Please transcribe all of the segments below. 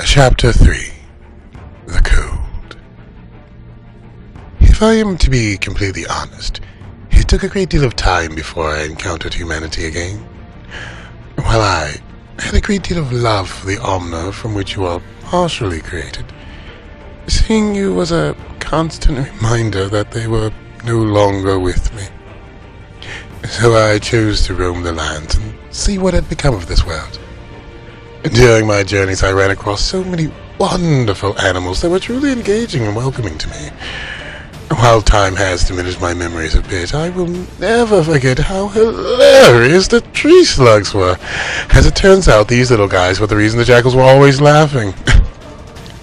Chapter 3. The Cold. If I am to be completely honest, it took a great deal of time before I encountered humanity again. While I had a great deal of love for the Omna from which you are partially created, seeing you was a constant reminder that they were no longer with me. So I chose to roam the lands and see what had become of this world. During my journeys, I ran across so many wonderful animals that were truly engaging and welcoming to me. While time has diminished my memories a bit, I will never forget how hilarious the tree slugs were. As it turns out, these little guys were the reason the jackals were always laughing.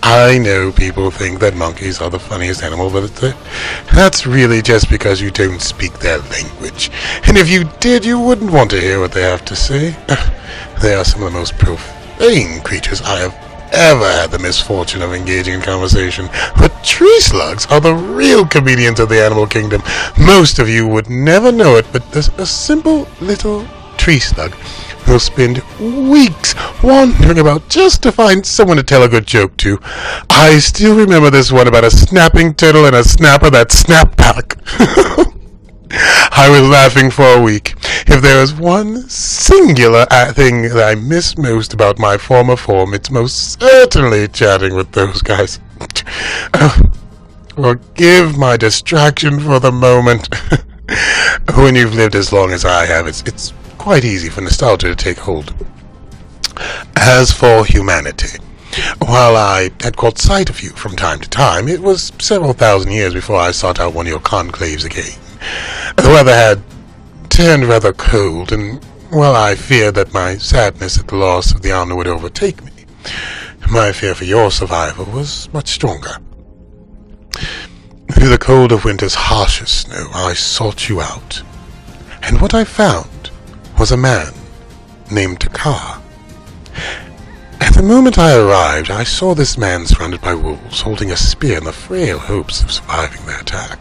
I know people think that monkeys are the funniest animal, but that's really just because you don't speak their language. And if you did, you wouldn't want to hear what they have to say. They are some of the most profane creatures I have ever had the misfortune of engaging in conversation. But tree slugs are the real comedians of the animal kingdom. Most of you would never know it, but there's a simple little tree slug will spend weeks wandering about just to find someone to tell a good joke to. I still remember this one about a snapping turtle and a snapper that snapped back. I was laughing for a week. If there is one singular thing that I miss most about my former form, it's most certainly chatting with those guys. Forgive my distraction for the moment. When you've lived as long as I have, it's quite easy for nostalgia to take hold. As for humanity, while I had caught sight of you from time to time, it was several thousand years before I sought out one of your conclaves again. The weather had turned rather cold, and while I feared that my sadness at the loss of the Omna would overtake me, my fear for your survival was much stronger. Through the cold of winter's harshest snow, I sought you out, and what I found was a man named Takar. At the moment I arrived, I saw this man surrounded by wolves, holding a spear in the frail hopes of surviving their attack.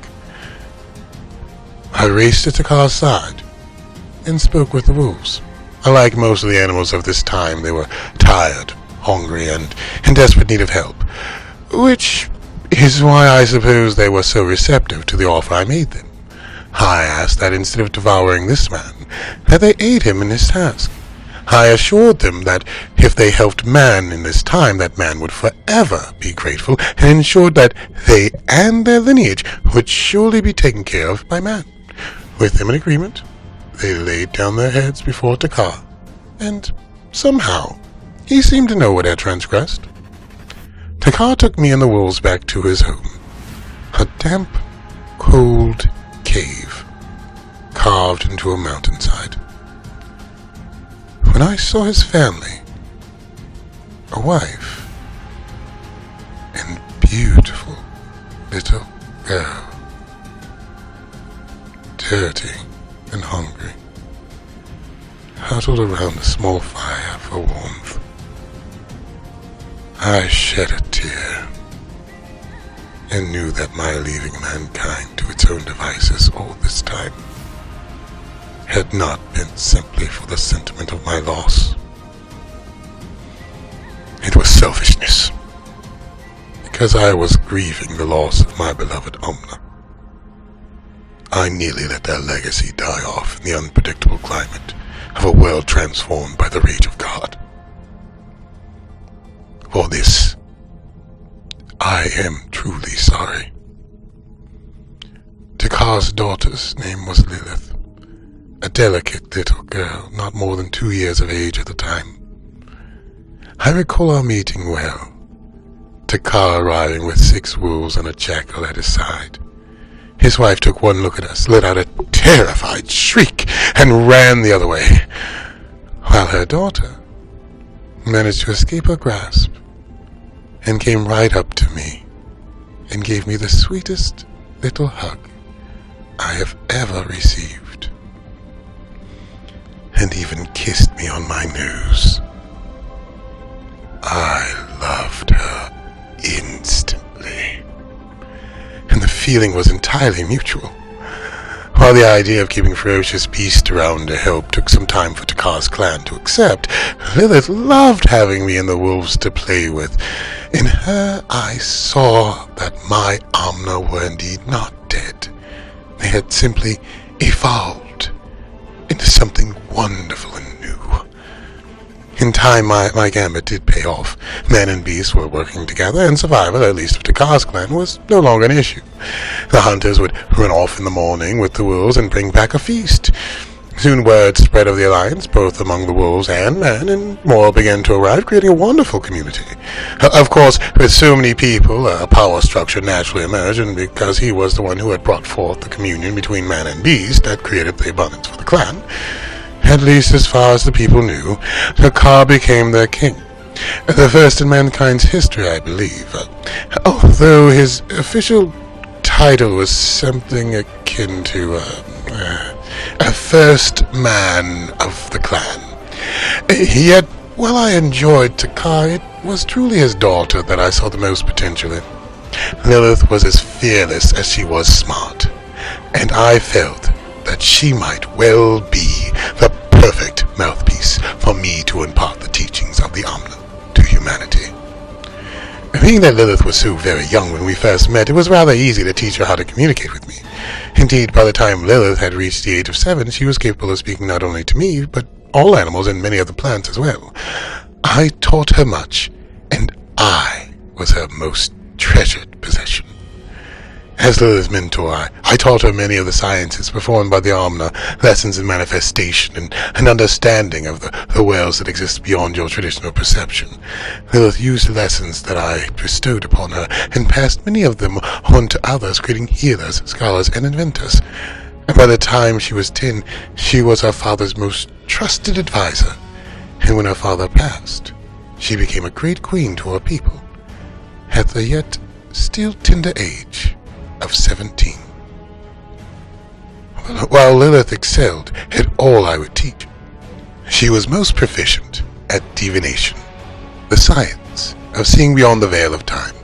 I raced to Takar's side and spoke with the wolves. Like most of the animals of this time, they were tired, hungry, and in desperate need of help, which is why I suppose they were so receptive to the offer I made them. I asked that instead of devouring this man, that they aid him in his task. I assured them that if they helped man in this time, that man would forever be grateful, and ensured that they and their lineage would surely be taken care of by man. With them in agreement, they laid down their heads before Takar, and somehow he seemed to know what had transgressed. Takar took me and the wolves back to his home, a damp, cold cave carved into a mountainside. When I saw his family, a wife, and beautiful little girl, dirty and hungry, huddled around a small fire for warmth, I shed a tear and knew that my leaving mankind to its own devices all this time had not been simply for the sentiment of my loss. It was selfishness, because I was grieving the loss of my beloved Omna. I nearly let their legacy die off in the unpredictable climate of a world transformed by the rage of God. For this, I am truly sorry. Takar's daughter's name was Lilith, a delicate little girl, not more than 2 years of age at the time. I recall our meeting well, Takar arriving with 6 wolves and a jackal at his side. His wife took one look at us, let out a terrified shriek, and ran the other way, while her daughter managed to escape her grasp and came right up to me and gave me the sweetest little hug I have ever received, and even kissed me on my nose. I loved her instantly, and the feeling was entirely mutual. While the idea of keeping ferocious beasts around to help took some time for Takar's clan to accept, Lilith loved having me and the wolves to play with. In her, I saw that my Omna were indeed not dead. They had simply evolved into something wonderful and new. In time, my gambit did pay off. Men and beasts were working together, and survival, at least of Takar's clan, was no longer an issue. The hunters would run off in the morning with the wolves and bring back a feast. Soon word spread of the alliance, both among the wolves and men, and more began to arrive, creating a wonderful community. Of course, with so many people, a power structure naturally emerged, and because he was the one who had brought forth the communion between man and beast that created the abundance for the clan, at least as far as the people knew, Takar became their king. The first in mankind's history, I believe, although his official title was something akin to a first man of the clan. Yet, while I enjoyed Takar, it was truly his daughter that I saw the most potential in. Lilith was as fearless as she was smart, and I felt that she might well be the perfect mouthpiece for me to impart the teachings of the Omna to humanity. Being that Lilith was so very young when we first met, it was rather easy to teach her how to communicate with me. Indeed, by the time Lilith had reached the age of 7, she was capable of speaking not only to me, but all animals and many other plants as well. I taught her much, and I was her most treasured possession. As Lilith's mentor, I taught her many of the sciences performed by the Omna, lessons in manifestation and an understanding of the worlds that exist beyond your traditional perception. Lilith used the lessons that I bestowed upon her and passed many of them on to others, creating healers, scholars, and inventors. And by the time she was 10, she was her father's most trusted advisor. And when her father passed, she became a great queen to her people, at the yet still tender age of 17. While Lilith excelled at all I would teach, she was most proficient at divination, the science of seeing beyond the veil of time.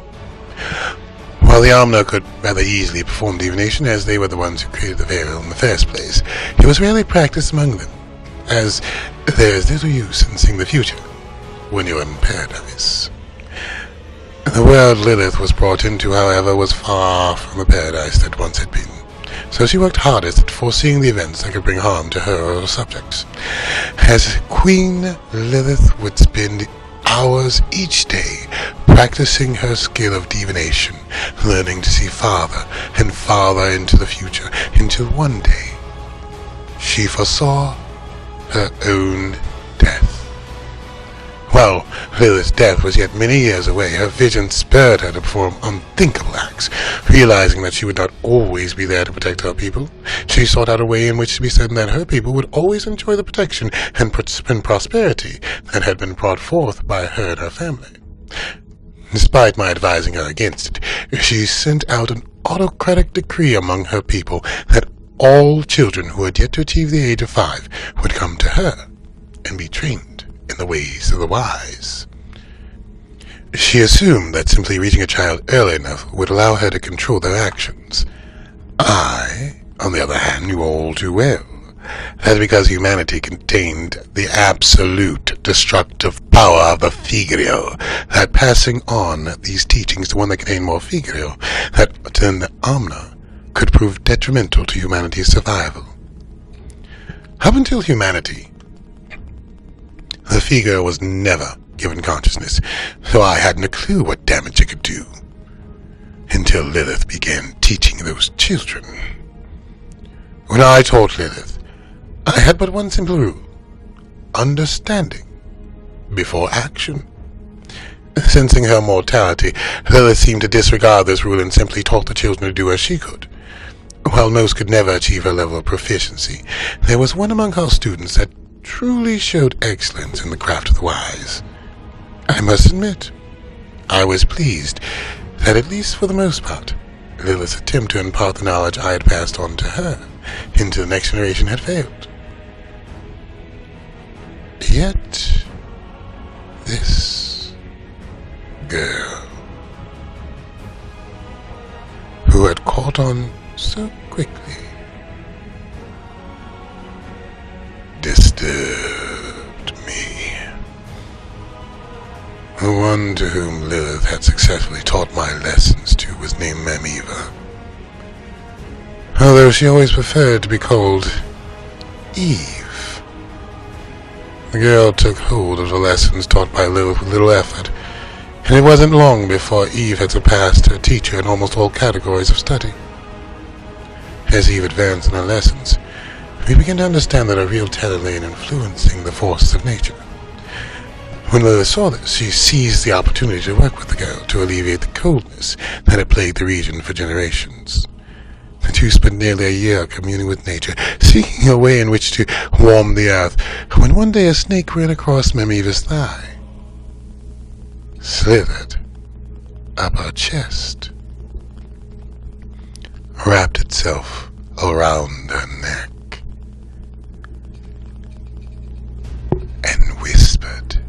While the Omna could rather easily perform divination, as they were the ones who created the veil in the first place, it was rarely practiced among them, as there is little use in seeing the future when you are in paradise. The world Lilith was brought into, however, was far from the paradise that once had been, so she worked hardest at foreseeing the events that could bring harm to her or her subjects. As Queen, Lilith would spend hours each day practicing her skill of divination, learning to see farther and farther into the future, until one day she foresaw her own death. While Lilith's death was yet many years away, her vision spurred her to perform unthinkable acts. Realizing that she would not always be there to protect her people, she sought out a way in which to be certain that her people would always enjoy the protection and prosperity that had been brought forth by her and her family. Despite my advising her against it, she sent out an autocratic decree among her people that all children who had yet to achieve the age of 5 would come to her and be trained in the ways of the wise. She assumed that simply reaching a child early enough would allow her to control their actions. I, on the other hand, knew all too well that because humanity contained the absolute destructive power of the Figrio, that passing on these teachings to one that contained more Figrio, that than the Omna, could prove detrimental to humanity's survival. Up until humanity, the Figure was never given consciousness, so I hadn't a clue what damage it could do. Until Lilith began teaching those children. When I taught Lilith, I had but one simple rule: understanding before action. Sensing her mortality, Lilith seemed to disregard this rule and simply taught the children to do as she could. While most could never achieve her level of proficiency, there was one among her students that truly showed excellence in the craft of the wise. I must admit, I was pleased that, at least for the most part, Lilith's attempt to impart the knowledge I had passed on to her into the next generation had failed. Yet, this girl, who had caught on so quickly, disturbed me. The one to whom Lilith had successfully taught my lessons to was named Mamiva, although she always preferred to be called Eve. The girl took hold of the lessons taught by Lilith with little effort, and it wasn't long before Eve had surpassed her teacher in almost all categories of study. As Eve advanced in her lessons, we began to understand that her real talent lay in influencing the forces of nature. When Lilith saw this, she seized the opportunity to work with the girl to alleviate the coldness that had plagued the region for generations. The two spent nearly a year communing with nature, seeking a way in which to warm the earth, when one day a snake ran across Mamiva's thigh, slithered up her chest, wrapped itself around her neck, and whispered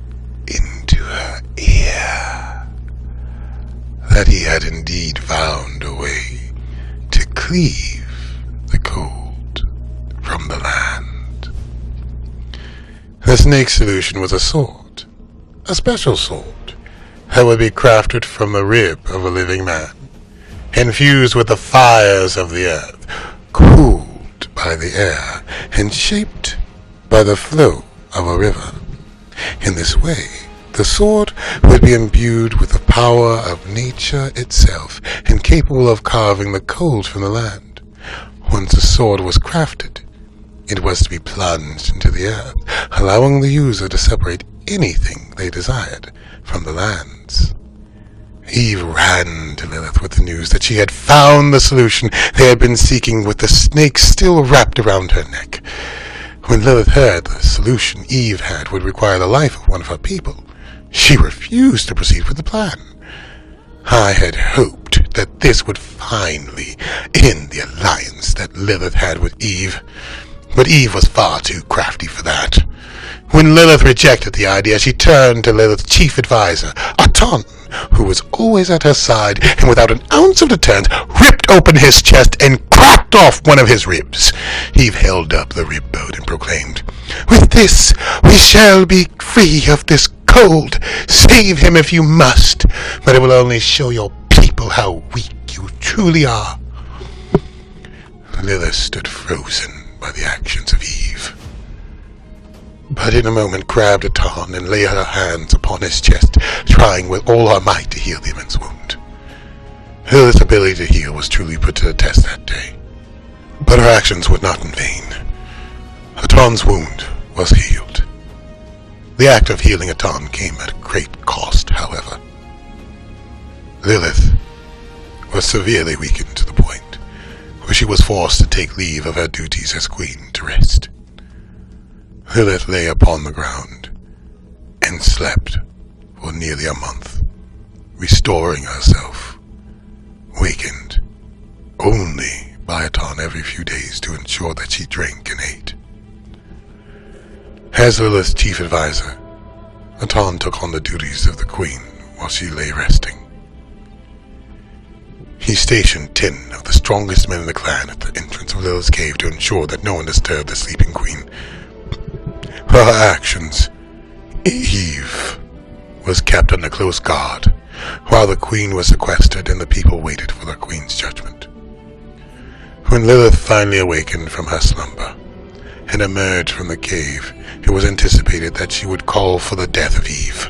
into her ear that he had indeed found a way to cleave the cold from the land. The snake's solution was a sword, a special sword that would be crafted from the rib of a living man, infused with the fires of the earth, cooled by the air, and shaped by the flow of a river. In this way, the sword would be imbued with the power of nature itself and capable of carving the cold from the land. Once the sword was crafted, it was to be plunged into the earth, allowing the user to separate anything they desired from the lands. Eve ran to Lilith with the news that she had found the solution they had been seeking, with the snake still wrapped around her neck. When Lilith heard the solution Eve had would require the life of one of her people, she refused to proceed with the plan. I had hoped that this would finally end the alliance that Lilith had with Eve, but Eve was far too crafty for that. When Lilith rejected the idea, she turned to Lilith's chief advisor, Aton, who was always at her side, and without an ounce of deterrent, ripped open his chest and cracked off one of his ribs. Eve held up the rib bone and proclaimed, "With this, we shall be free of this cold. Save him if you must, but it will only show your people how weak you truly are." Lilith stood frozen by the actions of Eve, but in a moment grabbed Aton and laid her hands upon his chest, trying with all her might to heal the immense wound. Lilith's ability to heal was truly put to the test that day, but her actions were not in vain. Aton's wound was healed. The act of healing Aton came at great cost, however. Lilith was severely weakened to the point where she was forced to take leave of her duties as queen to rest. Lilith lay upon the ground and slept for nearly a month, restoring herself, wakened only by Aton every few days to ensure that she drank and ate. As Lilith's chief advisor, Aton took on the duties of the queen while she lay resting. He stationed 10 of the strongest men in the clan at the entrance of Lilith's cave to ensure that no one disturbed the sleeping queen. For her actions, Eve was kept under close guard, while the queen was sequestered and the people waited for the queen's judgment. When Lilith finally awakened from her slumber and emerged from the cave, it was anticipated that she would call for the death of Eve.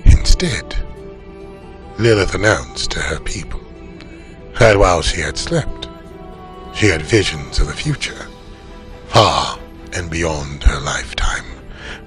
Instead, Lilith announced to her people that while she had slept, she had visions of the future, far and beyond her lifetime.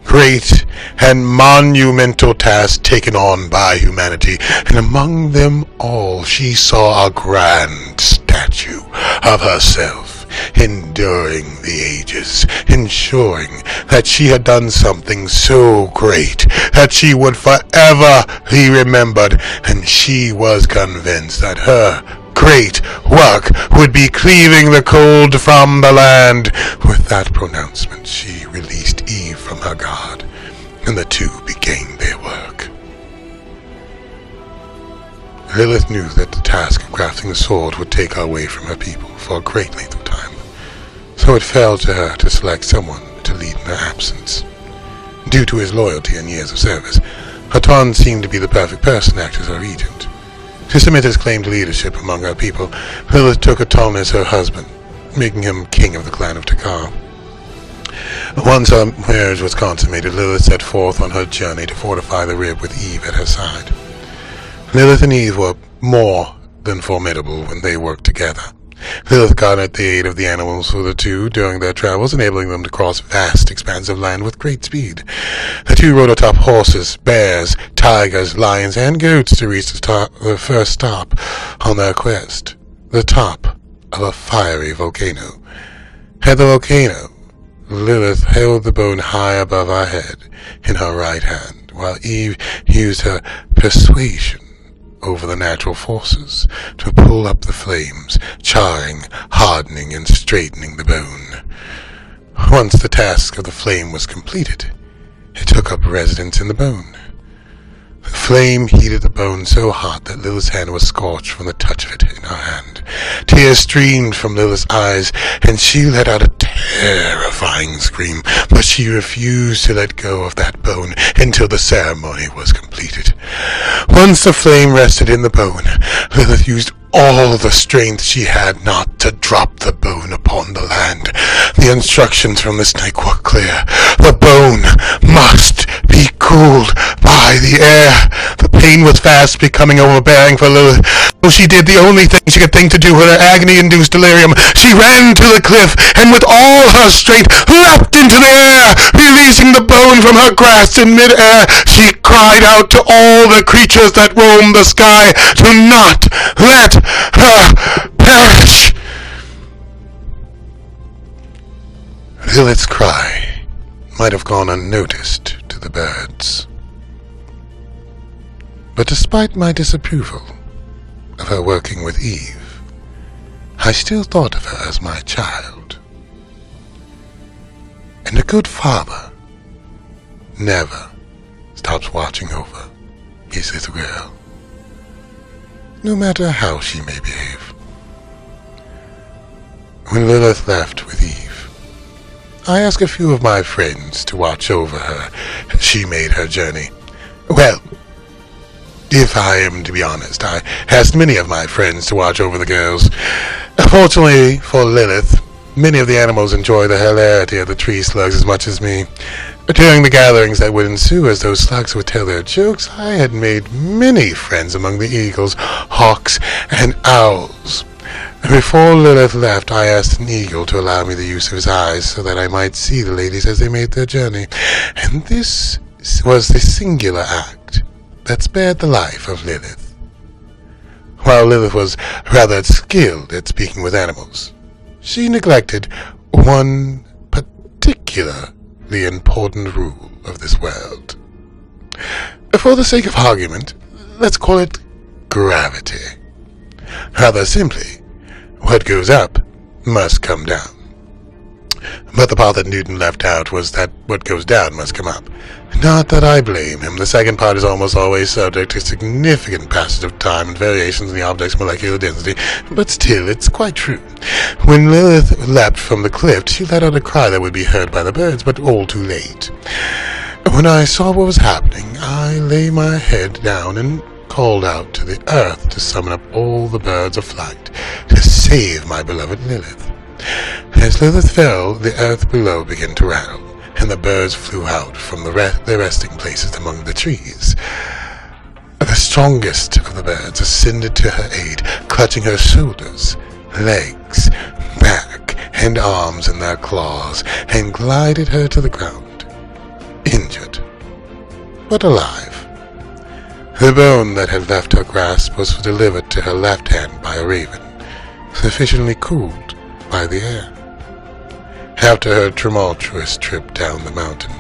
Great and monumental tasks taken on by humanity, and among them all she saw a grand statue of herself enduring the ages, ensuring that she had done something so great that she would forever be remembered, and she was convinced that her great work would be cleaving the cold from the land. With that pronouncement, she released Eve from her guard, and the two began their work. Lilith knew that the task of crafting the sword would take her away from her people for a great length of time, so it fell to her to select someone to lead in her absence. Due to his loyalty and years of service, Hatan seemed to be the perfect person to act as her regent. To cement his claim to leadership among her people, Lilith took Hatan as her husband, making him king of the clan of Takar. Once her marriage was consummated, Lilith set forth on her journey to fortify the rib with Eve at her side. Lilith and Eve were more than formidable when they worked together. Lilith garnered the aid of the animals for the two during their travels, enabling them to cross vast expanses of land with great speed. The two rode atop horses, bears, tigers, lions, and goats to reach the first stop on their quest, the top of a fiery volcano. At the volcano, Lilith held the bone high above her head in her right hand, while Eve used her persuasion over the natural forces to pull up the flames, charring, hardening, and straightening the bone. Once the task of the flame was completed, it took up residence in the bone. The flame heated the bone so hot that Lilith's hand was scorched from the touch of it in her hand. Tears streamed from Lilith's eyes, and she let out a terrifying scream, but she refused to let go of that bone until the ceremony was completed. Once the flame rested in the bone, Lilith used all the strength she had not to drop the bone upon the land. The instructions from the snake were clear. The bone must be cooled by the air. The pain was fast becoming overbearing for Lilith. So she did the only thing she could think to do with her agony-induced delirium. She ran to the cliff and with all her strength leapt into the air, releasing the bone from her grasp in mid-air. She cried out to all the creatures that roamed the sky to not let her perish. Lilith's cry might have gone unnoticed to the birds. But despite my disapproval of her working with Eve, I still thought of her as my child. And a good father never stops watching over his little girl, no matter how she may behave. When Lilith left with Eve, I asked a few of my friends to watch over her as she made her journey. Well, if I am to be honest, I asked many of my friends to watch over the girls. Fortunately for Lilith, many of the animals enjoy the hilarity of the tree slugs as much as me. During the gatherings that would ensue as those slugs would tell their jokes, I had made many friends among the eagles, hawks, and owls. Before Lilith left, I asked an eagle to allow me the use of his eyes so that I might see the ladies as they made their journey, and this was the singular act that spared the life of Lilith. While Lilith was rather skilled at speaking with animals, she neglected one particularly important rule of this world. For the sake of argument, let's call it gravity. Rather simply, what goes up must come down. But the part that Newton left out was that what goes down must come up. Not that I blame him. The second part is almost always subject to significant passage of time and variations in the object's molecular density, but still, it's quite true. When Lilith leapt from the cliff, she let out a cry that would be heard by the birds, but all too late. When I saw what was happening, I lay my head down and called out to the earth to summon up all the birds of flight to save my beloved Lilith. As Lilith fell, the earth below began to rattle, and the birds flew out from their resting places among the trees. The strongest of the birds ascended to her aid, clutching her shoulders, legs, back, and arms in their claws, and glided her to the ground, injured, but alive. The bone that had left her grasp was delivered to her left hand by a raven, sufficiently cooled by the air. After her tumultuous trip down the mountain,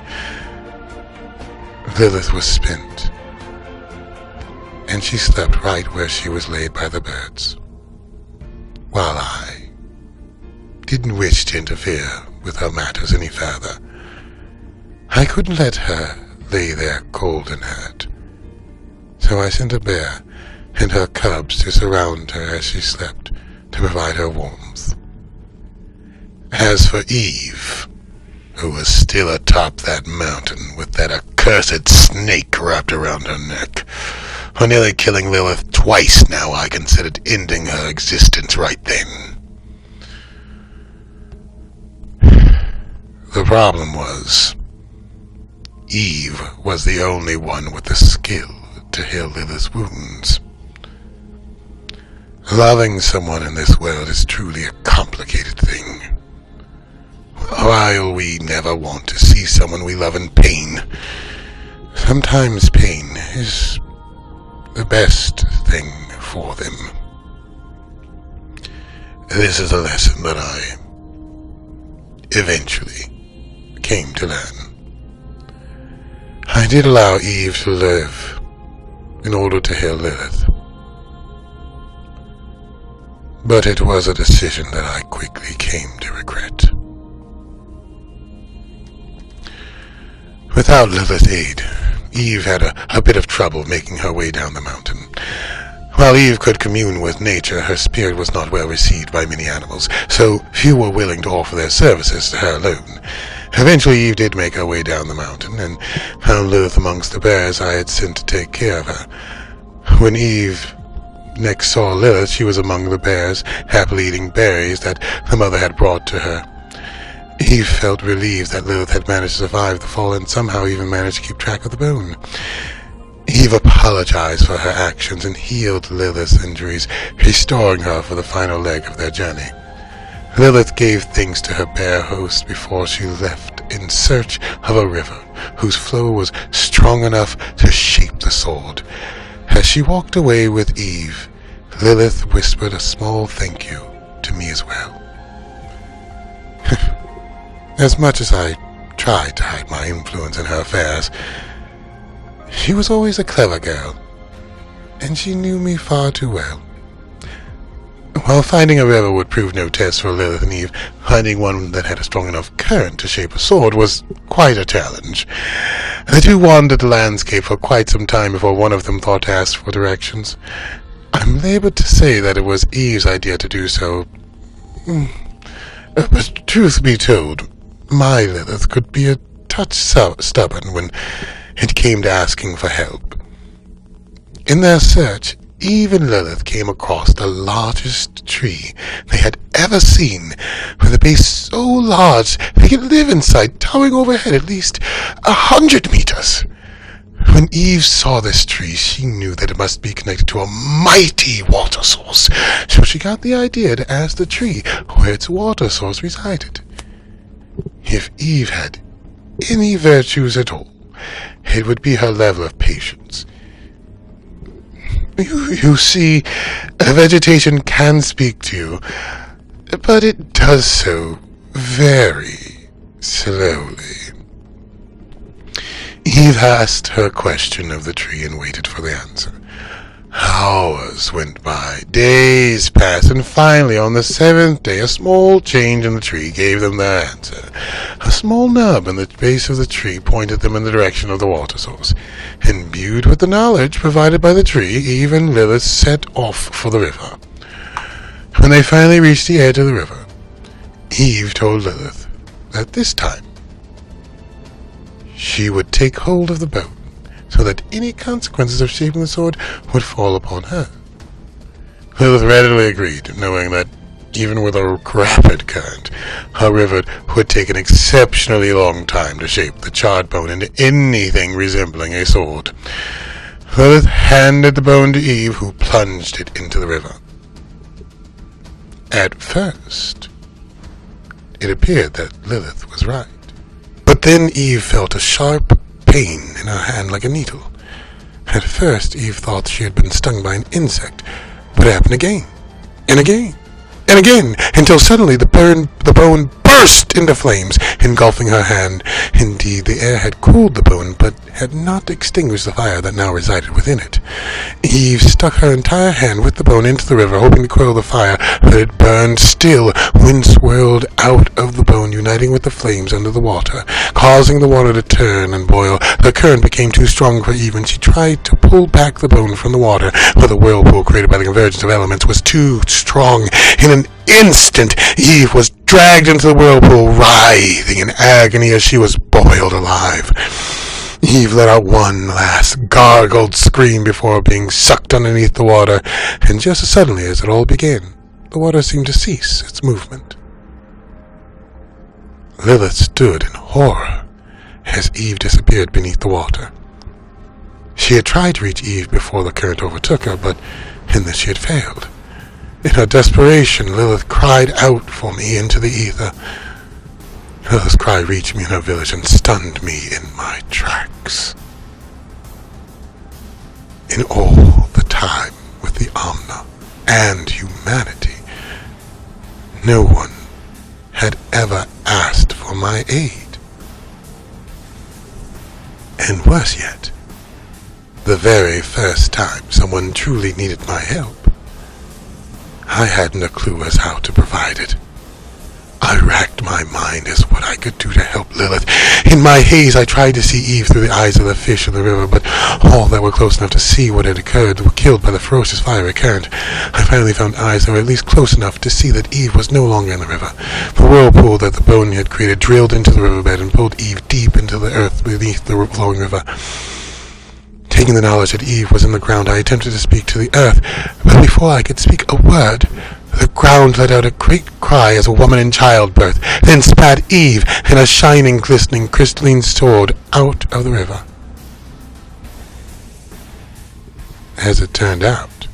Lilith was spent, and she slept right where she was laid by the birds, while I didn't wish to interfere with her matters any further. I couldn't let her lay there cold and hurt, so I sent a bear and her cubs to surround her as she slept, to provide her warmth. As for Eve, who was still atop that mountain with that accursed snake wrapped around her neck. For nearly killing Lilith twice now, I considered ending her existence right then. The problem was, Eve was the only one with the skill to heal Lilith's wounds. Loving someone in this world is truly a complicated thing. While we never want to see someone we love in pain, sometimes pain is the best thing for them. This is a lesson that I eventually came to learn. I did allow Eve to live in order to heal Lilith, but it was a decision that I quickly came to regret. Without Lilith's aid, Eve had a bit of trouble making her way down the mountain. While Eve could commune with nature, her spirit was not well received by many animals, so few were willing to offer their services to her alone. Eventually Eve did make her way down the mountain, and found Lilith amongst the bears I had sent to take care of her. When Eve next saw Lilith, she was among the bears, happily eating berries that the mother had brought to her. Eve felt relieved that Lilith had managed to survive the fall and somehow even managed to keep track of the bone. Eve apologized for her actions and healed Lilith's injuries, restoring her for the final leg of their journey. Lilith gave thanks to her bear host before she left in search of a river whose flow was strong enough to shape the sword. As she walked away with Eve, Lilith whispered a small thank you to me as well. As much as I tried to hide my influence in her affairs, she was always a clever girl, and she knew me far too well. While finding a river would prove no test for Lilith and Eve, finding one that had a strong enough current to shape a sword was quite a challenge. The two wandered the landscape for quite some time before one of them thought to ask for directions. I'm labored to say that it was Eve's idea to do so. But truth be told, my Lilith could be a touch stubborn when it came to asking for help. In their search, Eve and Lilith came across the largest tree they had ever seen, with a base so large they could live inside, towering overhead at least 100 meters. When Eve saw this tree, she knew that it must be connected to a mighty water source, so she got the idea to ask the tree where its water source resided. If Eve had any virtues at all, it would be her level of patience. You see, vegetation can speak to you, but it does so very slowly. Eve asked her question of the tree and waited for the answer. Hours went by, days passed, and finally, on the 7th day, a small change in the tree gave them their answer. A small nub in the base of the tree pointed them in the direction of the water source. Imbued with the knowledge provided by the tree, Eve and Lilith set off for the river. When they finally reached the edge of the river, Eve told Lilith that this time she would take hold of the boat, so that any consequences of shaping the sword would fall upon her. Lilith readily agreed, knowing that even with a rapid current, her river would take an exceptionally long time to shape the charred bone into anything resembling a sword. Lilith handed the bone to Eve, who plunged it into the river. At first, it appeared that Lilith was right. But then Eve felt a sharp pain in her hand like a needle. At first, Eve thought she had been stung by an insect, but it happened again, and again, and again, until suddenly the bone burst into flames, engulfing her hand. Indeed, the air had cooled the bone, but had not extinguished the fire that now resided within it. Eve stuck her entire hand with the bone into the river, hoping to quell the fire, but it burned still. Wind swirled out of the bone, uniting with the flames under the water, causing the water to turn and boil. The current became too strong for Eve, and she tried to pull back the bone from the water, but the whirlpool created by the convergence of elements was too strong. In an instant, Eve was dragged into the whirlpool, writhing in agony as she was boiled alive. Eve let out one last gargled scream before being sucked underneath the water, and just as suddenly as it all began, the water seemed to cease its movement. Lilith stood in horror as Eve disappeared beneath the water. She had tried to reach Eve before the current overtook her, but in this she had failed. In her desperation, Lilith cried out for me into the ether. Lilith's cry reached me in her village and stunned me in my tracks. In all the time with the Omna and humanity, no one had ever asked for my aid. And worse yet, the very first time someone truly needed my help, I hadn't a clue as how to provide it. I racked my mind as what I could do to help Lilith. In my haze, I tried to see Eve through the eyes of the fish in the river, but all that were close enough to see what had occurred were killed by the ferocious fiery current. I finally found eyes that were at least close enough to see that Eve was no longer in the river. The whirlpool that the bone had created drilled into the riverbed and pulled Eve deep into the earth beneath the flowing river. Taking the knowledge that Eve was in the ground, I attempted to speak to the earth, but before I could speak a word, the ground let out a great cry as a woman in childbirth, then spat Eve and a shining, glistening, crystalline sword out of the river. As it turned out,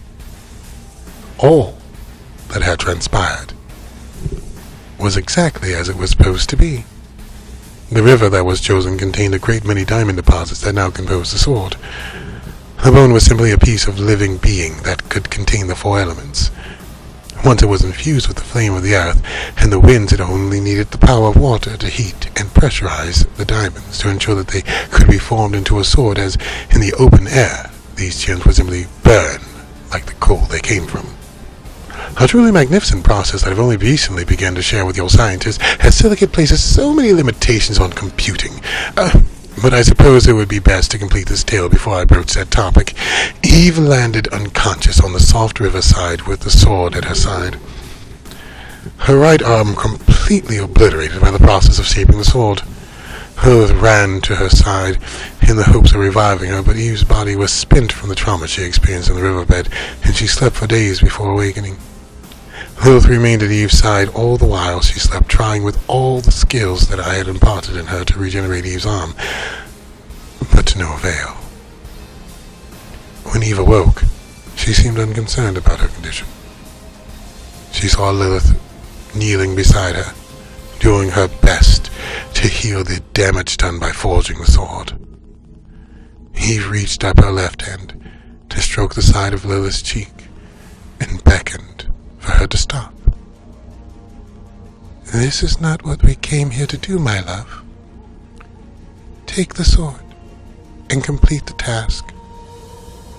all that had transpired was exactly as it was supposed to be. The river that was chosen contained a great many diamond deposits that now composed the sword. The bone was simply a piece of living being that could contain the four elements. Once it was infused with the flame of the earth and the winds, it only needed the power of water to heat and pressurize the diamonds to ensure that they could be formed into a sword, as in the open air, these gems would simply burn like the coal they came from. A truly magnificent process that I've only recently begun to share with your scientists, as silicate places so many limitations on computing. But I suppose it would be best to complete this tale before I broach that topic. Eve landed unconscious on the soft riverside with the sword at her side. Her right arm completely obliterated by the process of shaping the sword. Lilith ran to her side in the hopes of reviving her, but Eve's body was spent from the trauma she experienced in the riverbed, and she slept for days before awakening. Lilith remained at Eve's side all the while she slept, trying with all the skills that I had imparted in her to regenerate Eve's arm, but to no avail. When Eve awoke, she seemed unconcerned about her condition. She saw Lilith kneeling beside her, doing her best to heal the damage done by forging the sword. Eve reached up her left hand to stroke the side of Lilith's cheek and beckoned for her to stop. "This is not what we came here to do, my love. Take the sword and complete the task,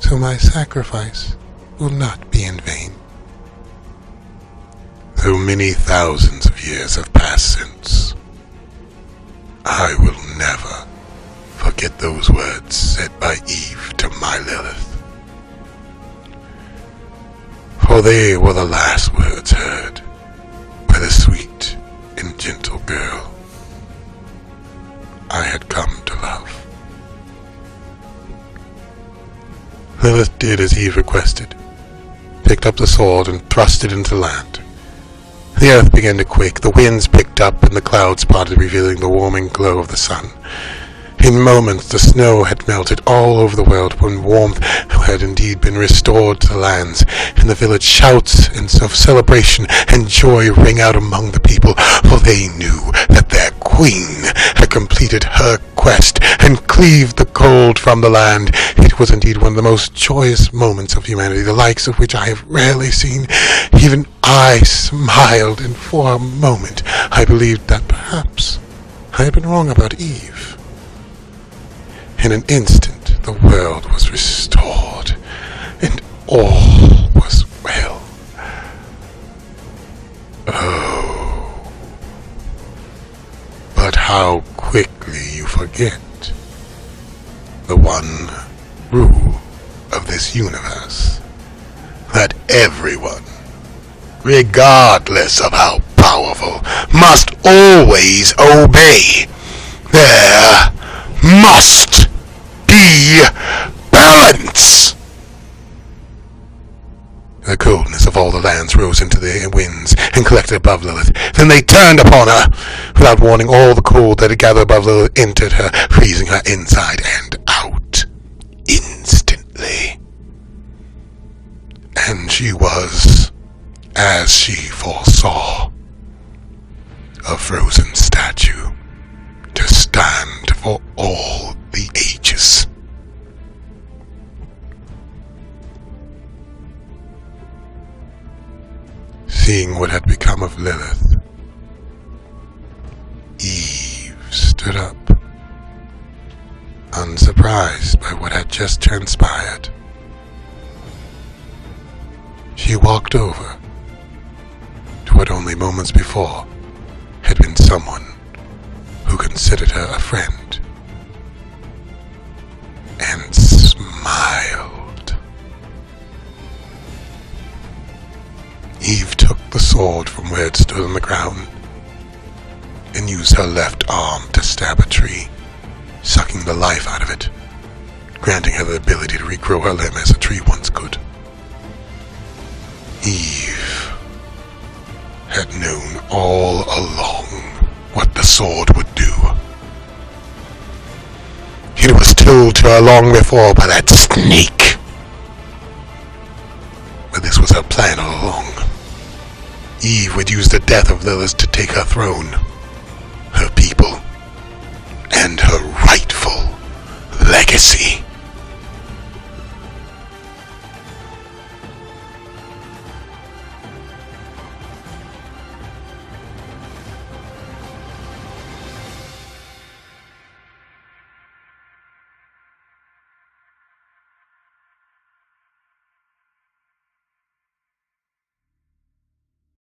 so my sacrifice will not be in vain." Though many thousands of years have passed since, I will never forget those words said by Eve to my Lilith. For they were the last words heard by the sweet and gentle girl I had come to love. Lilith did as Eve requested, picked up the sword and thrust it into land. The earth began to quake, the winds picked up, and the clouds parted, revealing the warming glow of the sun. In moments, the snow had melted all over the world, when warmth had indeed been restored to the lands, and the village shouts of celebration and joy rang out among the people, for they knew that their queen had completed her quest and cleaved the cold from the land. It was indeed one of the most joyous moments of humanity, the likes of which I have rarely seen. Even I smiled, and for a moment I believed that perhaps I had been wrong about Eve. In an instant, the world was restored, and all was well. Oh, but how quickly you forget the one rule of this universe, that everyone, regardless of how powerful, must always obey. There must be balance! The coldness of all the lands rose into the winds and collected above Lilith. Then they turned upon her. Without warning, all the cold that had gathered above Lilith entered her, freezing her inside and out instantly. And she was, as she foresaw, a frozen statue to stand for all the ages. Seeing what had become of Lilith, Eve stood up, unsurprised by what had just transpired. She walked over to what only moments before had been someone who considered her a friend, and smiled. Eve took the sword from where it stood on the ground and used her left arm to stab a tree, sucking the life out of it, granting her the ability to regrow her limb as a tree once could. Eve had known all along what the sword would do. It was told to her long before by that snake. But this was her plan all along. Eve would use the death of Lilith to take her throne, her people, and her rightful legacy.